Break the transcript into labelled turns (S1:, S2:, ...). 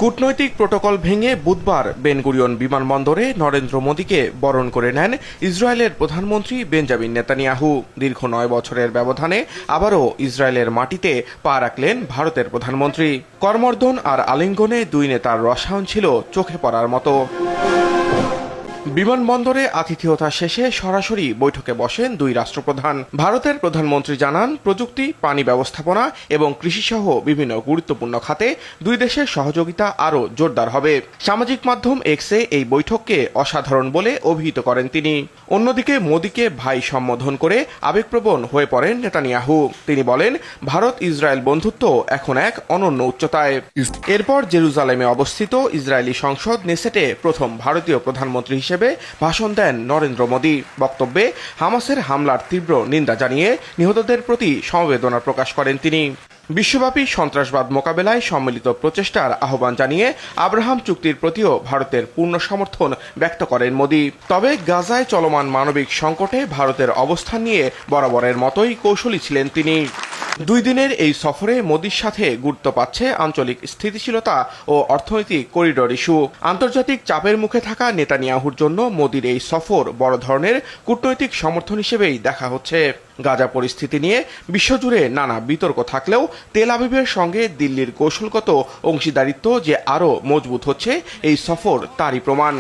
S1: কূটনৈতিক প্রোটোকল ভেঙে বুধবার বেন গুরিয়ন বিমানবন্দরে নরেন্দ্র মোদীকে বরণ করে নেন ইসরায়েলের প্রধানমন্ত্রী বেঞ্জামিন নেতানিয়াহু। দীর্ঘ ৯ বছরের ব্যবধানে আবারও ইসরায়েলের মাটিতে পা রাখলেন ভারতের প্রধানমন্ত্রী। করমর্দন আর আলিঙ্গনে দুই নেতার রসায়ন ছিল চোখে পড়ার মতো। বিমানবন্দরে আতিথেয়তা শেষে সরাসরি বৈঠকে বসেন দুই রাষ্ট্রপ্রধান। ভারতের প্রধানমন্ত্রী জানান, প্রযুক্তি, পানি ব্যবস্থাপনা এবং কৃষিসহ বিভিন্ন গুরুত্বপূর্ণ খাতে দুই দেশের সহযোগিতা আরও জোরদার হবে। সামাজিক মাধ্যম এক্সে এই বৈঠককে অসাধারণ বলে অভিহিত করেন তিনি। অন্যদিকে মোদীকে ভাই সম্বোধন করে আবেগপ্রবণ হয়ে পড়েন নেতানিয়াহু। তিনি বলেন, ভারত ইসরায়েল বন্ধুত্ব এখন এক অনন্য উচ্চতায়। এরপর জেরুজালেমে অবস্থিত ইসরায়েলি সংসদ নেসেটে প্রথম ভারতীয় প্রধানমন্ত্রী হিসেবে ভাষণ দেন নরেন্দ্র মোদী। বক্তব্যে হামাসের হামলার তীব্র নিন্দা জানিয়ে নিহতদের প্রতি সমবেদনা প্রকাশ করেন তিনি। বিশ্বব্যাপী সন্ত্রাসবাদ মোকাবেলায় সম্মিলিত প্রচেষ্টার আহ্বান জানিয়ে আব্রাহাম চুক্তির প্রতিও ভারতের পূর্ণ সমর্থন ব্যক্ত করেন মোদী। তবে গাজায় চলমান মানবিক সংকটে ভারতের অবস্থান নিয়ে বরাবরের মতোই কৌশলী ছিলেন তিনি। 2 দিনের এই সফরে মোদীর সাথে গুরুত্ব পাচ্ছে আঞ্চলিক স্থিতিশীলতা ও অর্থনৈতিক করিডোর ইস্যু। আন্তর্জাতিক চাপের মুখে থাকা নেতানিয়াহুর জন্য মোদীর এই সফর বড় ধরনের কূটনৈতিক সমর্থন হিসেবেই দেখা হচ্ছে। গাজা পরিস্থিতি নিয়ে বিশ্বজুড়ে নানা বিতর্ক থাকলেও তেল আবিবের সঙ্গে দিল্লির কৌশলগত অংশীদারিত্ব যে আরও মজবুত হচ্ছে, এই সফর তারই প্রমাণ।